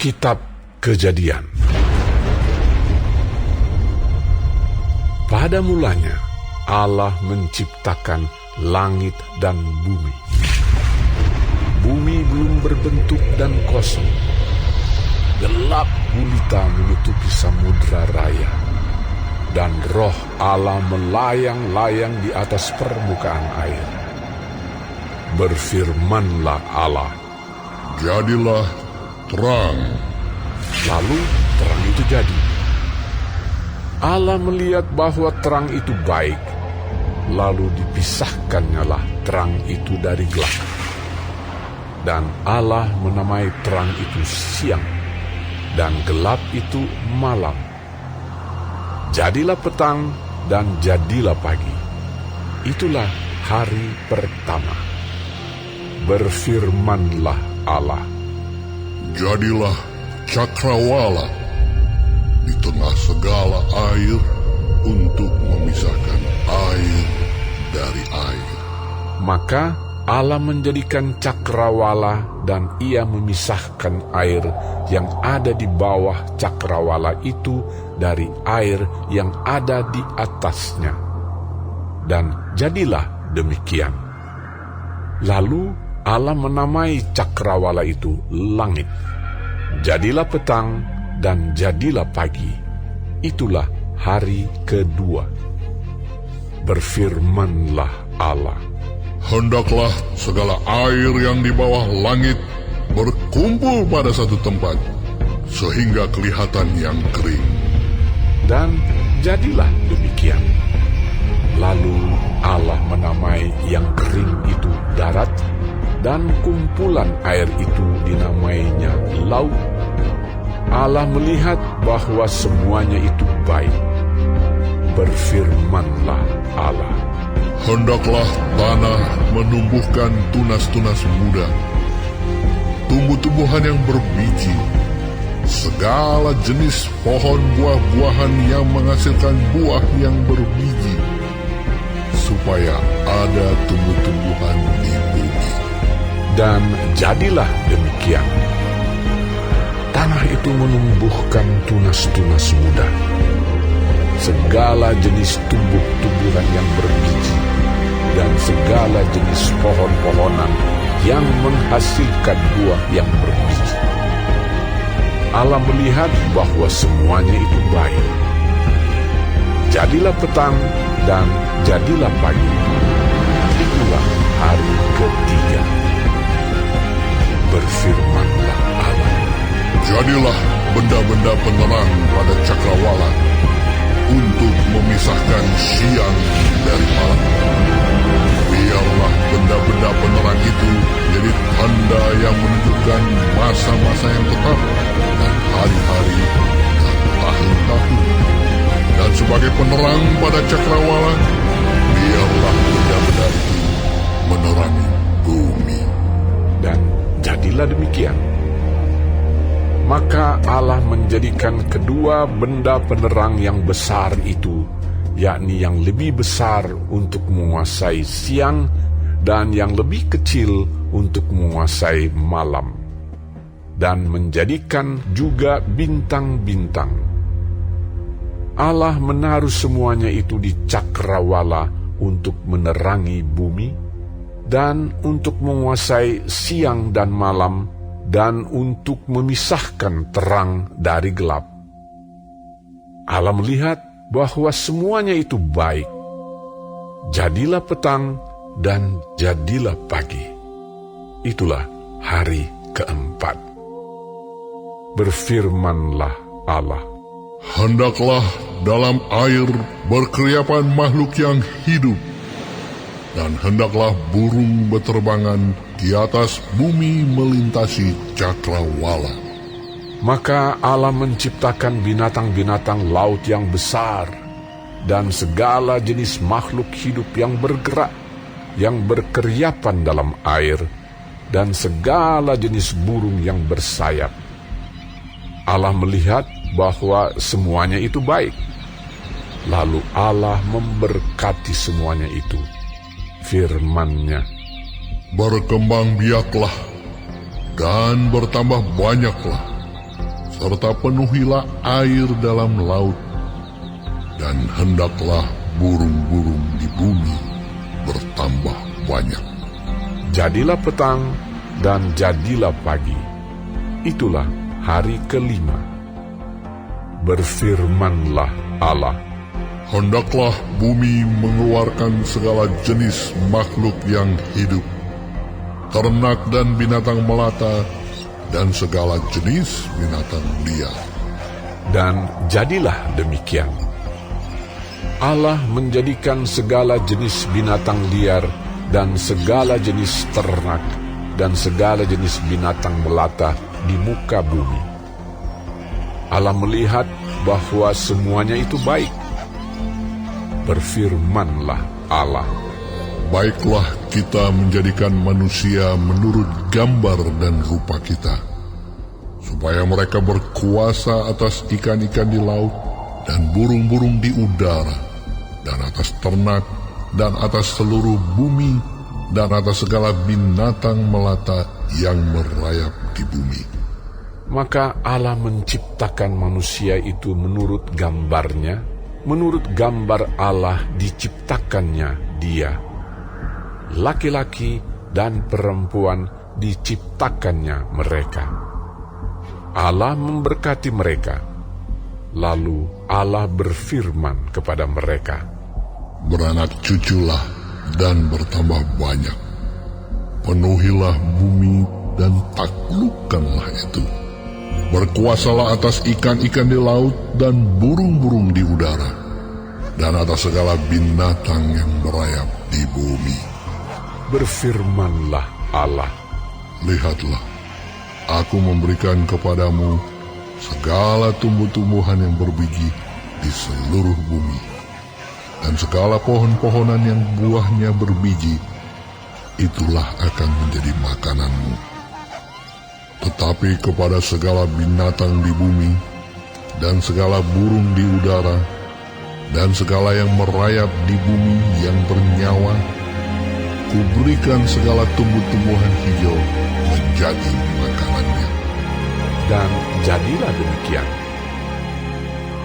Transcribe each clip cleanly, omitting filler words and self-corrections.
Kitab Kejadian. Pada mulanya Allah menciptakan langit dan bumi. Bumi belum berbentuk dan kosong. Gelap gulita menutupi samudra raya, dan roh Allah melayang-layang di atas permukaan air. Berfirmanlah Allah, "Jadilah terang." Lalu terang itu jadi. Allah melihat bahwa terang itu baik, lalu dipisahkannyalah terang itu dari gelap. Dan Allah menamai terang itu siang, dan gelap itu malam. Jadilah petang dan jadilah pagi. Itulah hari pertama. Berfirmanlah Allah, "Jadilah cakrawala di tengah segala air untuk memisahkan air dari air." Maka Allah menjadikan cakrawala, dan ia memisahkan air yang ada di bawah cakrawala itu dari air yang ada di atasnya. Dan jadilah demikian. Lalu Allah menamai cakrawala itu langit. Jadilah petang dan jadilah pagi. Itulah hari kedua. Berfirmanlah Allah, "Hendaklah segala air yang di bawah langit berkumpul pada satu tempat, sehingga kelihatan yang kering." Dan jadilah demikian. Lalu Allah menamai yang kering itu darat, dan kumpulan air itu dinamainya laut. Allah melihat bahwa semuanya itu baik. Berfirmanlah Allah, "Hendaklah tanah menumbuhkan tunas-tunas muda, tumbuh-tumbuhan yang berbiji, segala jenis pohon buah-buahan yang menghasilkan buah yang berbiji, supaya ada tumbuh-tumbuhan di bumi." Dan jadilah demikian. Tanah itu menumbuhkan tunas-tunas muda, segala jenis tumbuh-tumbuhan yang berbiji, dan segala jenis pohon-pohonan yang menghasilkan buah yang berbiji. Allah melihat bahwa semuanya itu baik. Jadilah petang dan jadilah pagi. Itulah hari ketiga. Berfirmanlah Allah, "Jadilah benda-benda penerang pada cakrawala untuk memisahkan siang dari malam. Biarlah benda-benda penerang itu jadi tanda yang menunjukkan masa-masa yang tetap dan hari-hari dan tahun-tahun. Dan sebagai penerang pada cakrawala, biarlah benda-benda itu menerangi bumi." dan jadilah demikian. Maka Allah menjadikan kedua benda penerang yang besar itu, yakni yang lebih besar untuk menguasai siang dan yang lebih kecil untuk menguasai malam, dan menjadikan juga bintang-bintang. Allah menaruh semuanya itu di cakrawala untuk menerangi bumi, dan untuk menguasai siang dan malam, dan untuk memisahkan terang dari gelap. Allah melihat bahwa semuanya itu baik. Jadilah petang dan jadilah pagi. Itulah hari keempat. Berfirmanlah Allah, "Hendaklah dalam air berkeriapan makhluk yang hidup, dan hendaklah burung beterbangan di atas bumi melintasi cakrawala." Maka Allah menciptakan binatang-binatang laut yang besar, dan segala jenis makhluk hidup yang bergerak, yang berkeriapan dalam air, dan segala jenis burung yang bersayap. Allah melihat bahwa semuanya itu baik. Lalu Allah memberkati semuanya itu. Firman-Nya, "Berkembang biaklah dan bertambah banyaklah, serta penuhilah air dalam laut, dan hendaklah burung-burung di bumi bertambah banyak. Jadilah petang dan jadilah pagi. Itulah hari kelima. Berfirmanlah Allah, Hendaklah bumi mengeluarkan segala jenis makhluk yang hidup, ternak dan binatang melata, dan segala jenis binatang liar. dan jadilah demikian. Allah menjadikan segala jenis binatang liar dan segala jenis ternak dan segala jenis binatang melata di muka bumi. Allah melihat bahwa semuanya itu baik. Berfirmanlah Allah, Baiklah kita menjadikan manusia menurut gambar dan rupa kita, supaya mereka berkuasa atas ikan-ikan di laut dan burung-burung di udara, dan atas ternak, dan atas seluruh bumi, dan atas segala binatang melata yang merayap di bumi. Maka Allah menciptakan manusia itu menurut gambarnya, menurut gambar Allah diciptakannya dia. Laki-laki dan perempuan diciptakannya mereka. Allah memberkati mereka. Lalu Allah berfirman kepada mereka, Beranak cuculah dan bertambah banyak. Penuhilah bumi dan taklukkanlah itu. Berkuasalah atas ikan-ikan di laut dan burung-burung di udara, dan atas segala binatang yang merayap di bumi. Berfirmanlah Allah, Lihatlah, aku memberikan kepadamu segala tumbuh-tumbuhan yang berbiji di seluruh bumi, dan segala pohon-pohonan yang buahnya berbiji, itulah akan menjadi makananmu. Tetapi kepada segala binatang di bumi, dan segala burung di udara, dan segala yang merayap di bumi yang bernyawa, kuberikan segala tumbuh-tumbuhan hijau menjadi makanannya. dan jadilah demikian.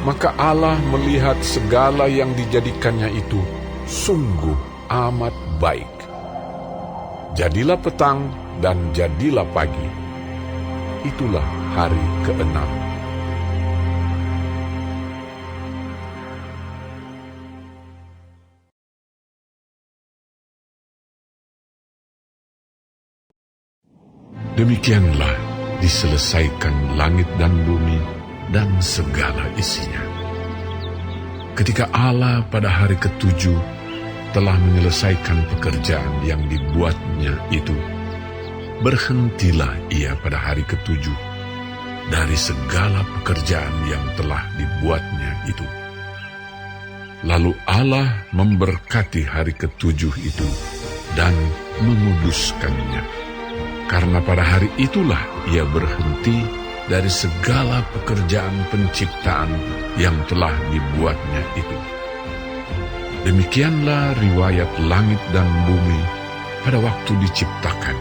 Maka Allah melihat segala yang dijadikannya itu sungguh amat baik. Jadilah petang dan jadilah pagi. Itulah hari keenam. Demikianlah diselesaikan langit dan bumi dan segala isinya. Ketika Allah pada hari ketujuh telah menyelesaikan pekerjaan yang dibuatnya itu, berhentilah ia pada hari ketujuh dari segala pekerjaan yang telah dibuatnya itu. Lalu Allah memberkati hari ketujuh itu dan menguduskannya. Karena pada hari itulah ia berhenti dari segala pekerjaan penciptaan yang telah dibuatnya itu. Demikianlah riwayat langit dan bumi pada waktu diciptakan.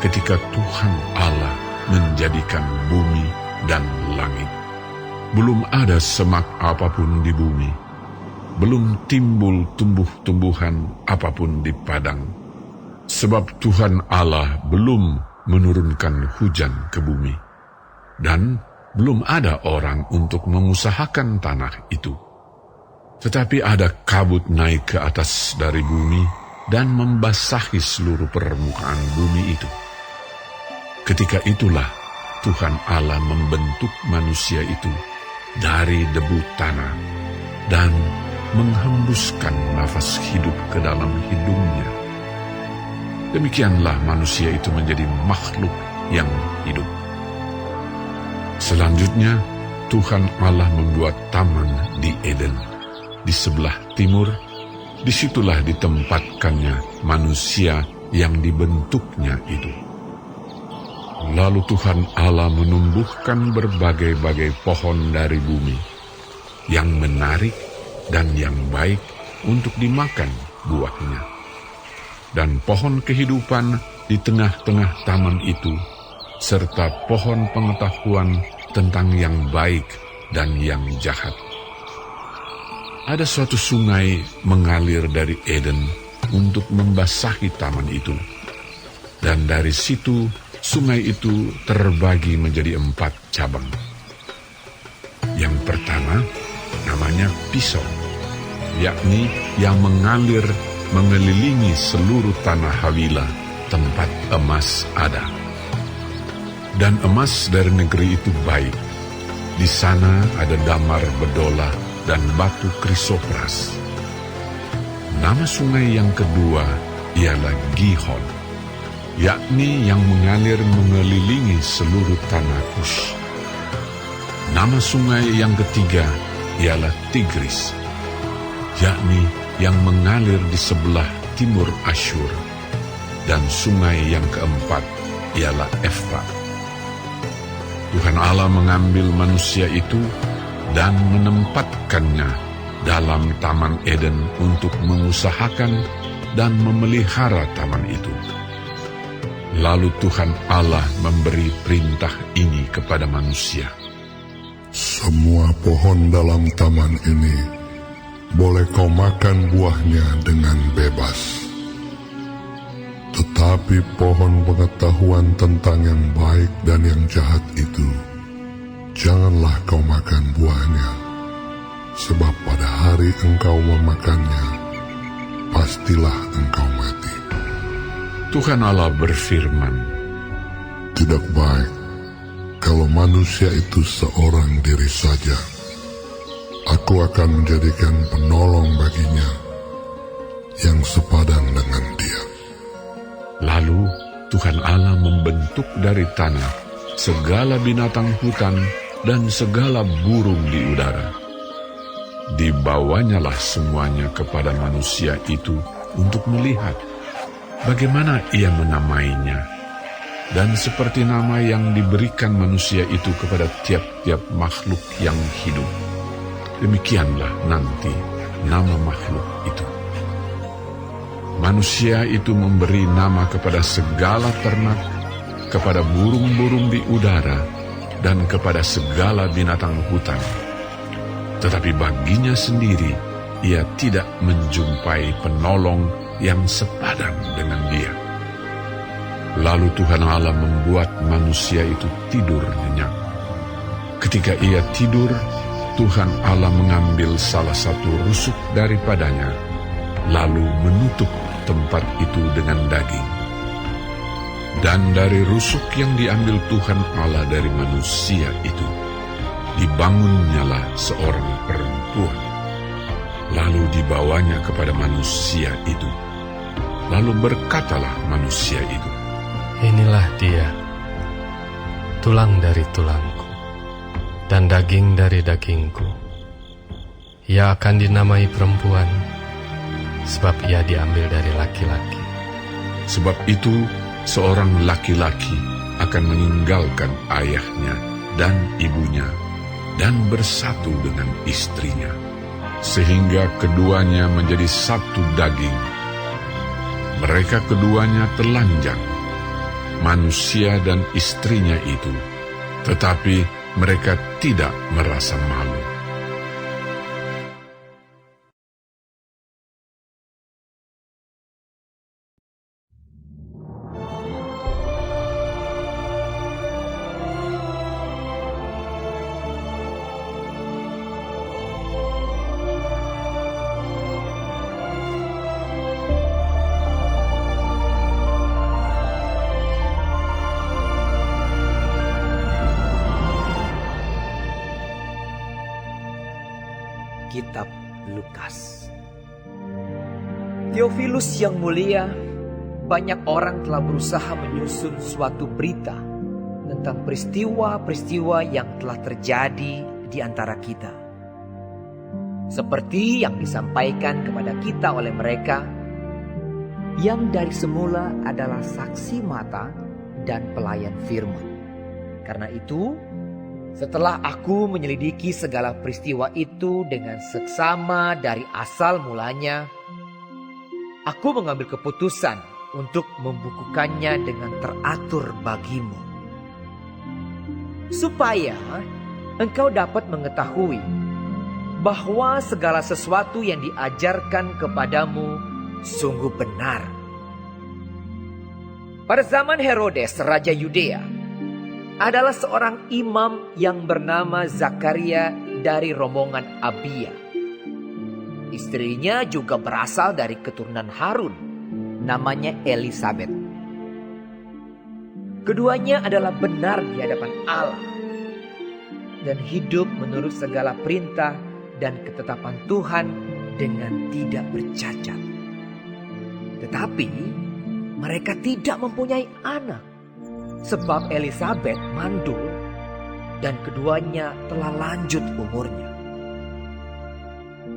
Ketika Tuhan Allah menjadikan bumi dan langit, belum ada semak apapun di bumi, belum timbul tumbuh-tumbuhan apapun di padang. Sebab Tuhan Allah belum menurunkan hujan ke bumi, dan belum ada orang untuk mengusahakan tanah itu. Tetapi ada kabut naik ke atas dari bumi dan membasahi seluruh permukaan bumi itu. Ketika itulah Tuhan Allah membentuk manusia itu dari debu tanah dan menghembuskan nafas hidup ke dalam hidungnya. Demikianlah manusia itu menjadi makhluk yang hidup. Selanjutnya, Tuhan Allah membuat taman di Eden, di sebelah timur. Disitulah ditempatkannya manusia yang dibentuknya itu. Lalu Tuhan Allah menumbuhkan berbagai-bagai pohon dari bumi, yang menarik dan yang baik untuk dimakan buahnya. Dan pohon kehidupan di tengah-tengah taman itu, serta pohon pengetahuan tentang yang baik dan yang jahat. Ada suatu sungai mengalir dari Eden untuk membasahi taman itu. Dan dari situ, sungai itu terbagi menjadi 4 cabang. Yang pertama, namanya Pison, yakni yang mengalir mengelilingi seluruh tanah Hawila, tempat emas ada. Dan emas dari negeri itu baik. Di sana ada damar bedola dan batu krisopras. Nama sungai yang kedua ialah Gihon, yakni yang mengalir mengelilingi seluruh tanah Kush. Nama sungai yang ketiga ialah Tigris, yakni yang mengalir di sebelah timur Asyur. Dan sungai yang keempat ialah Efrat. Tuhan Allah mengambil manusia itu dan menempatkannya dalam Taman Eden untuk mengusahakan dan memelihara taman itu. Lalu Tuhan Allah memberi perintah ini kepada manusia. Semua pohon dalam taman ini boleh kau makan buahnya dengan bebas. Tetapi pohon pengetahuan tentang yang baik dan yang jahat itu, janganlah kau makan buahnya, sebab pada hari engkau memakannya, pastilah engkau mati. Tuhan Allah berfirman, Tidak baik kalau manusia itu seorang diri saja. Aku akan menjadikan penolong baginya yang sepadan dengan dia. Lalu Tuhan Allah membentuk dari tanah segala binatang hutan dan segala burung di udara. Dibawanyalah semuanya kepada manusia itu untuk melihat bagaimana ia menamainya. Dan seperti nama yang diberikan manusia itu kepada tiap-tiap makhluk yang hidup, demikianlah nanti nama makhluk itu. Manusia itu memberi nama kepada segala ternak, kepada burung-burung di udara, dan kepada segala binatang hutan. Tetapi baginya sendiri, ia tidak menjumpai penolong yang sepadan dengan dia. Lalu Tuhan Allah membuat manusia itu tidur nyenyak. Ketika ia tidur, Tuhan Allah mengambil salah satu rusuk daripadanya, lalu menutup tempat itu dengan daging. Dan dari rusuk yang diambil Tuhan Allah dari manusia itu, dibangunnyalah seorang perempuan. Lalu dibawanya kepada manusia itu. Lalu berkatalah manusia itu, Inilah dia, tulang dari tulangku, dan daging dari dagingku. Ia akan dinamai perempuan, sebab ia diambil dari laki-laki. sebab itu seorang laki-laki akan meninggalkan ayahnya dan ibunya dan bersatu dengan istrinya, sehingga keduanya menjadi satu daging. Mereka keduanya telanjang, manusia dan istrinya itu, tetapi mereka tidak merasa malu. Kitab Lukas. Theophilus yang mulia, banyak orang telah berusaha menyusun suatu berita tentang peristiwa-peristiwa yang telah terjadi di antara kita, seperti yang disampaikan kepada kita oleh mereka yang dari semula adalah saksi mata dan pelayan firman. Karena itu, setelah aku menyelidiki segala peristiwa itu dengan seksama dari asal mulanya, aku mengambil keputusan untuk membukukannya dengan teratur bagimu, supaya engkau dapat mengetahui bahwa segala sesuatu yang diajarkan kepadamu sungguh benar. Pada zaman Herodes, Raja Yudea, adalah seorang imam yang bernama Zakaria dari rombongan Abia. Istrinya juga berasal dari keturunan Harun, namanya Elisabet. Keduanya adalah benar di hadapan Allah dan hidup menurut segala perintah dan ketetapan Tuhan dengan tidak bercacat. Tetapi mereka tidak mempunyai anak, sebab Elisabet mandul dan keduanya telah lanjut umurnya.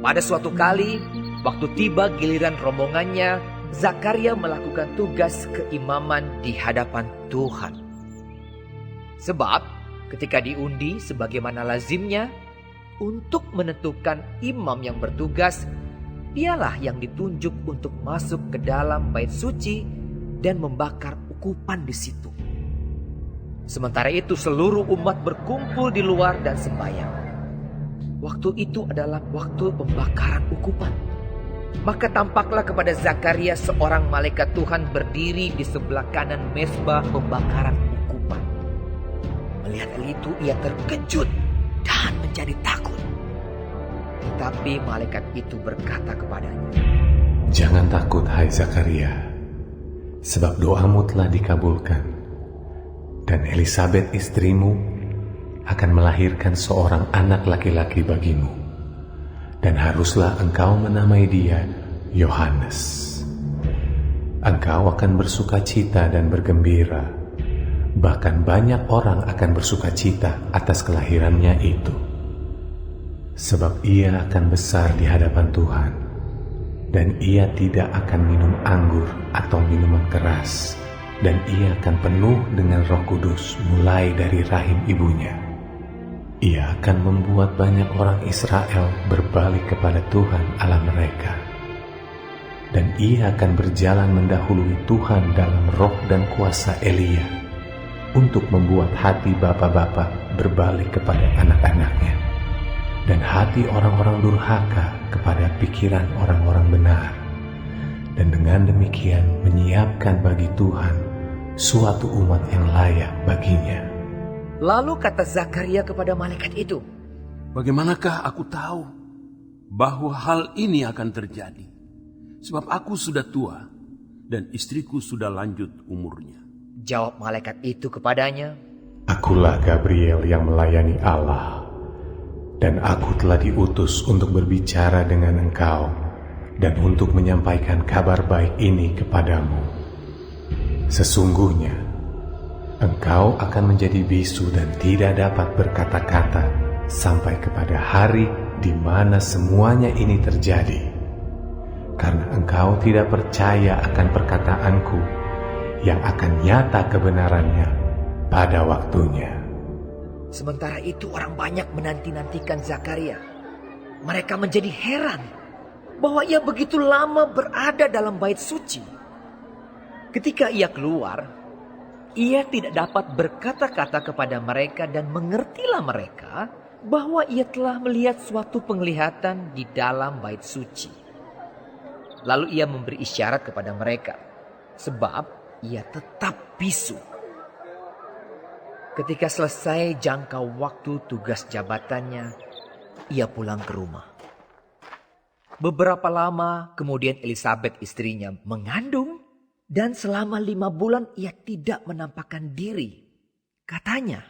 Pada suatu kali, waktu tiba giliran rombongannya, Zakaria melakukan tugas keimaman di hadapan Tuhan. Sebab ketika diundi sebagaimana lazimnya untuk menentukan imam yang bertugas, dialah yang ditunjuk untuk masuk ke dalam bait suci dan membakar ukupan di situ. Sementara itu seluruh umat berkumpul di luar dan sembahyang. Waktu itu adalah waktu pembakaran ukupan. Maka tampaklah kepada Zakaria seorang malaikat Tuhan berdiri di sebelah kanan mezbah pembakaran ukupan. Melihat hal itu ia terkejut dan menjadi takut. Tetapi malaikat itu berkata kepadanya, "Jangan takut, hai Zakaria, sebab doamu telah dikabulkan, dan Elisabet istrimu akan melahirkan seorang anak laki-laki bagimu, dan haruslah engkau menamai dia Yohanes. Engkau akan bersukacita dan bergembira, bahkan banyak orang akan bersukacita atas kelahirannya itu. Sebab ia akan besar di hadapan Tuhan, dan ia tidak akan minum anggur atau minuman keras, dan ia akan penuh dengan Roh Kudus mulai dari rahim ibunya. Ia akan membuat banyak orang Israel berbalik kepada Tuhan Allah mereka. Dan ia akan berjalan mendahului Tuhan dalam roh dan kuasa Elia, untuk membuat hati bapa-bapa berbalik kepada anak-anaknya, dan hati orang-orang durhaka kepada pikiran orang-orang benar, dan dengan demikian menyiapkan bagi Tuhan suatu umat yang layak baginya." Lalu kata Zakaria kepada malaikat itu, "Bagaimanakah aku tahu bahwa hal ini akan terjadi? Sebab aku sudah tua dan istriku sudah lanjut umurnya." Jawab malaikat itu kepadanya, "Akulah Gabriel yang melayani Allah, dan aku telah diutus untuk berbicara dengan engkau dan untuk menyampaikan kabar baik ini kepadamu. Sesungguhnya engkau akan menjadi bisu dan tidak dapat berkata-kata sampai kepada hari di mana semuanya ini terjadi, karena engkau tidak percaya akan perkataanku yang akan nyata kebenarannya pada waktunya." Sementara itu orang banyak menanti-nantikan Zakaria. Mereka menjadi heran bahwa ia begitu lama berada dalam bait suci. Ketika ia keluar, ia tidak dapat berkata-kata kepada mereka dan mengertilah mereka bahwa ia telah melihat suatu penglihatan di dalam bait suci. Lalu ia memberi isyarat kepada mereka, sebab ia tetap bisu. Ketika selesai jangka waktu tugas jabatannya, ia pulang ke rumah. Beberapa lama kemudian Elisabet istrinya mengandung, dan selama 5 bulan ia tidak menampakkan diri. Katanya,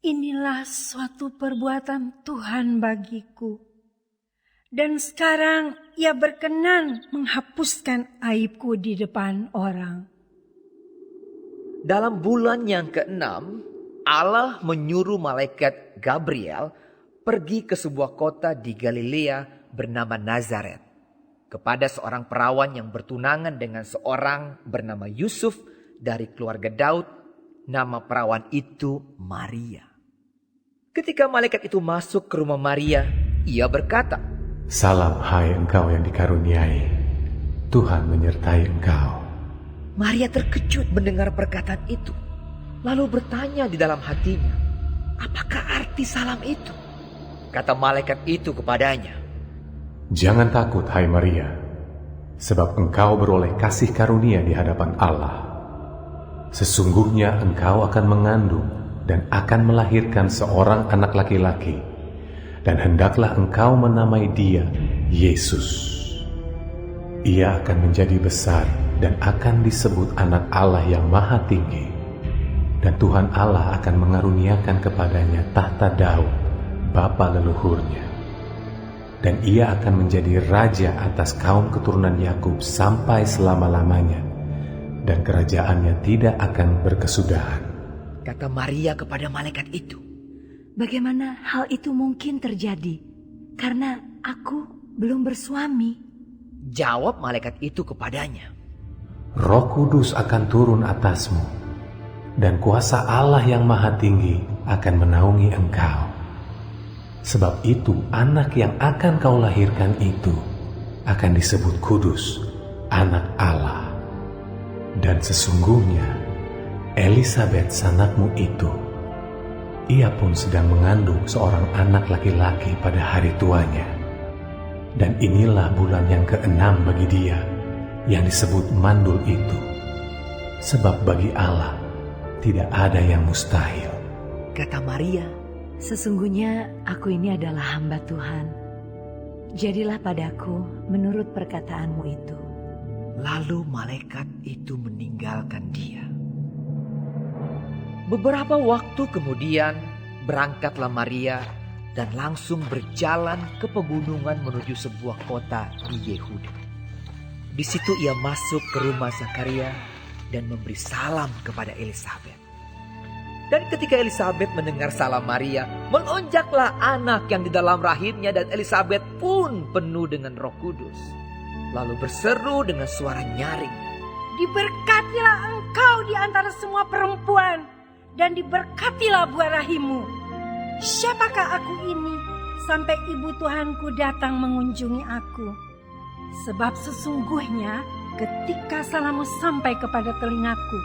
"Inilah suatu perbuatan Tuhan bagiku, dan sekarang ia berkenan menghapuskan aibku di depan orang." Dalam bulan yang ke-6, Allah menyuruh malaikat Gabriel pergi ke sebuah kota di Galilea bernama Nazaret, kepada seorang perawan yang bertunangan dengan seorang bernama Yusuf dari keluarga Daud. Nama perawan itu Maria. Ketika malaikat itu masuk ke rumah Maria, ia berkata, "Salam, hai engkau yang dikaruniai, Tuhan menyertai engkau." Maria terkejut mendengar perkataan itu, lalu bertanya di dalam hatinya, apakah arti salam itu? Kata malaikat itu kepadanya, Jangan takut, hai Maria, sebab engkau beroleh kasih karunia di hadapan Allah. Sesungguhnya engkau akan mengandung dan akan melahirkan seorang anak laki-laki, dan hendaklah engkau menamai dia Yesus. Ia akan menjadi besar dan akan disebut anak Allah yang Maha Tinggi, dan Tuhan Allah akan mengaruniakan kepadanya tahta Daud, bapa leluhurnya. Dan ia akan menjadi raja atas kaum keturunan Yakub sampai selama-lamanya, dan kerajaannya tidak akan berkesudahan. kata Maria kepada malaikat itu, Bagaimana hal itu mungkin terjadi? Karena aku belum bersuami. jawab malaikat itu kepadanya, Roh Kudus akan turun atasmu, dan kuasa Allah yang Maha Tinggi akan menaungi engkau. Sebab itu anak yang akan kau lahirkan itu akan disebut kudus, anak Allah. Dan sesungguhnya Elisabet sanakmu itu, ia pun sedang mengandung seorang anak laki-laki pada hari tuanya. Dan inilah bulan yang ke-6 bagi dia, yang disebut mandul itu. Sebab bagi Allah tidak ada yang mustahil. kata Maria, Sesungguhnya aku ini adalah hamba Tuhan. Jadilah padaku menurut perkataanmu itu. lalu malaikat itu meninggalkan dia. Beberapa waktu kemudian berangkatlah Maria dan langsung berjalan ke pegunungan menuju sebuah kota di Yehuda. Di situ ia masuk ke rumah Zakaria dan memberi salam kepada Elisabet. Dan ketika Elisabet mendengar salam Maria, melonjaklah anak yang di dalam rahimnya, dan Elisabet pun penuh dengan Roh Kudus. Lalu berseru dengan suara nyaring, Diberkatilah engkau di antara semua perempuan, dan diberkatilah buah rahimmu. Siapakah aku ini sampai ibu Tuhanku datang mengunjungi aku? Sebab sesungguhnya ketika salammu sampai kepada telingaku,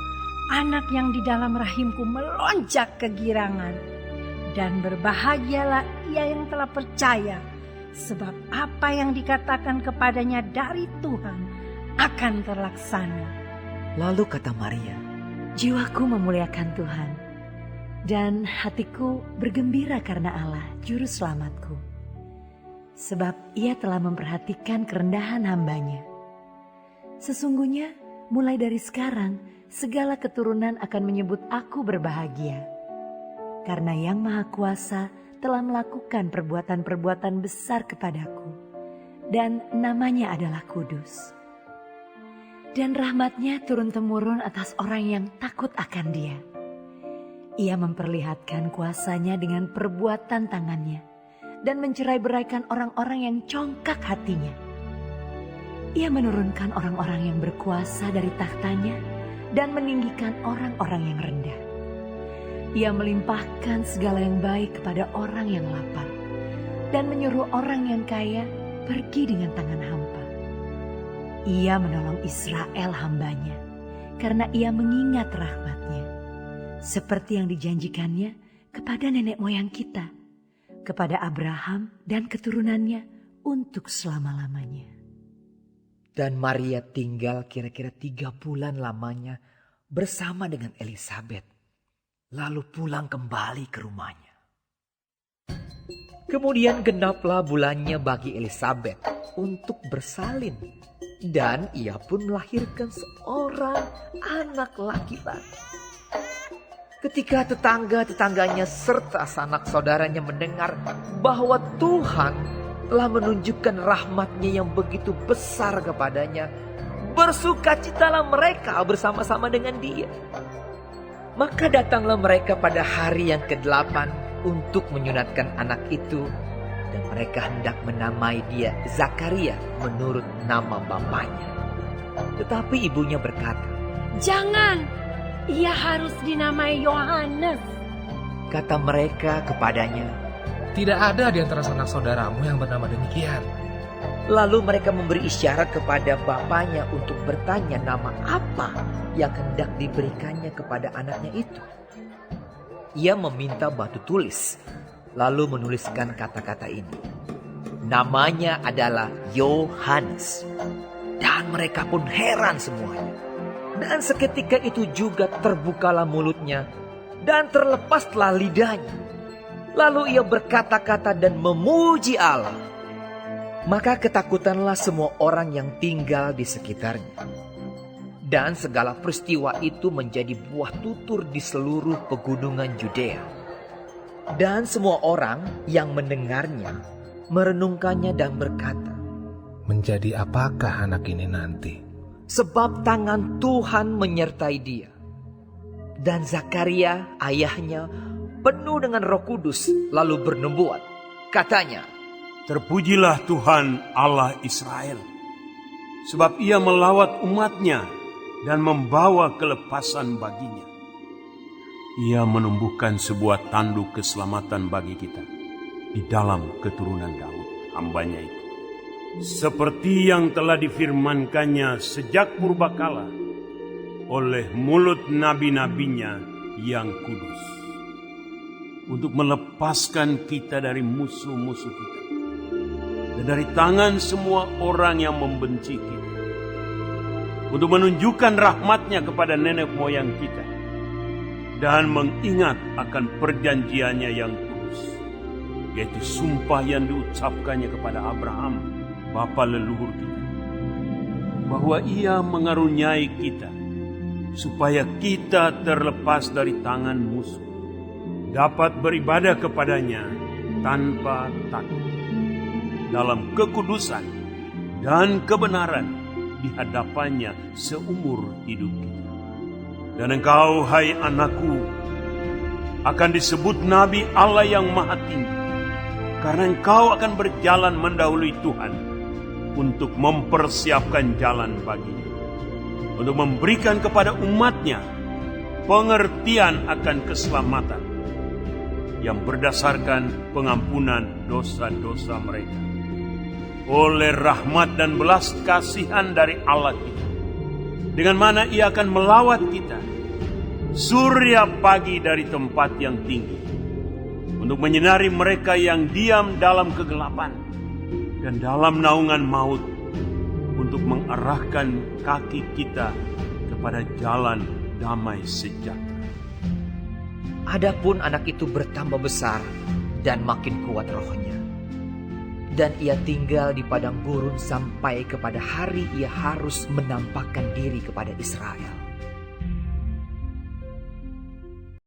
anak yang di dalam rahimku melonjak kegirangan. Dan berbahagialah ia yang telah percaya, sebab apa yang dikatakan kepadanya dari Tuhan akan terlaksana. lalu kata Maria, Jiwaku memuliakan Tuhan, dan hatiku bergembira karena Allah, Juru Selamatku. Sebab ia telah memperhatikan kerendahan hambanya. Sesungguhnya mulai dari sekarang, segala keturunan akan menyebut aku berbahagia. Karena Yang Maha Kuasa telah melakukan perbuatan-perbuatan besar kepadaku, dan namanya adalah kudus. Dan rahmatnya turun-temurun atas orang yang takut akan dia. Ia memperlihatkan kuasanya dengan perbuatan tangannya, dan mencerai-beraikan orang-orang yang congkak hatinya. Ia menurunkan orang-orang yang berkuasa dari tahtanya, dan meninggikan orang-orang yang rendah. Ia melimpahkan segala yang baik kepada orang yang lapar, dan menyuruh orang yang kaya pergi dengan tangan hampa. Ia menolong Israel hambanya, karena ia mengingat rahmatnya, seperti yang dijanjikannya kepada nenek moyang kita, kepada Abraham dan keturunannya untuk selama-lamanya. Dan Maria tinggal kira-kira 3 bulan lamanya bersama dengan Elisabet, lalu pulang kembali ke rumahnya. Kemudian genaplah bulannya bagi Elisabet untuk bersalin, dan ia pun melahirkan seorang anak laki-laki. Ketika tetangga-tetangganya serta sanak saudaranya mendengar bahwa Tuhan telah menunjukkan rahmatnya yang begitu besar kepadanya, bersukacitalah mereka bersama-sama dengan dia. Maka datanglah mereka pada hari yang ke-8 untuk menyunatkan anak itu, dan mereka hendak menamai dia Zakaria menurut nama bapaknya. Tetapi ibunya berkata, Jangan, ia harus dinamai Yohanes. kata mereka kepadanya. Tidak ada di antara sanak saudaramu yang bernama demikian. Lalu mereka memberi isyarat kepada bapaknya untuk bertanya nama apa yang hendak diberikannya kepada anaknya itu. ia meminta batu tulis, lalu menuliskan kata-kata ini. Namanya adalah Yohanes. Dan mereka pun heran semuanya. Dan seketika itu juga terbukalah mulutnya dan terlepaslah lidahnya. Lalu ia berkata-kata dan memuji Allah. Maka ketakutanlah semua orang yang tinggal di sekitarnya. Dan segala peristiwa itu menjadi buah tutur di seluruh pegunungan Yudea. Dan semua orang yang mendengarnya merenungkannya dan berkata, Menjadi apakah anak ini nanti? sebab tangan Tuhan menyertai dia. Dan Zakaria ayahnya penuh dengan Roh Kudus lalu bernubuat. Katanya, Terpujilah Tuhan Allah Israel, sebab ia melawat umatnya dan membawa kelepasan baginya. Ia menumbuhkan sebuah tanduk keselamatan bagi kita di dalam keturunan Daud, hambanya itu. Seperti yang telah difirmankannya sejak purbakala oleh mulut nabi-nabinya yang kudus. Untuk melepaskan kita dari musuh-musuh kita. Dan dari tangan semua orang yang membenci kita. Untuk menunjukkan rahmatnya kepada nenek moyang kita. Dan mengingat akan perjanjiannya yang kudus. Yaitu sumpah yang diucapkannya kepada Abraham, bapa leluhur kita. Bahwa ia mengaruniai kita. Supaya kita terlepas dari tangan musuh. Dapat beribadah kepadanya tanpa takut. Dalam kekudusan dan kebenaran di hadapannya seumur hidup kita. Dan engkau, hai anakku, akan disebut Nabi Allah yang Maha Tinggi. Karena engkau akan berjalan mendahului Tuhan untuk mempersiapkan jalan baginya. Untuk memberikan kepada umatnya pengertian akan keselamatan yang berdasarkan pengampunan dosa-dosa mereka. Oleh rahmat dan belas kasihan dari Allah kita. Dengan mana ia akan melawat kita. Surya pagi dari tempat yang tinggi. Untuk menyinari mereka yang diam dalam kegelapan. Dan dalam naungan maut. Untuk mengarahkan kaki kita kepada jalan damai sejahtera. adapun anak itu bertambah besar dan makin kuat rohnya. Dan ia tinggal di padang gurun sampai kepada hari ia harus menampakkan diri kepada Israel.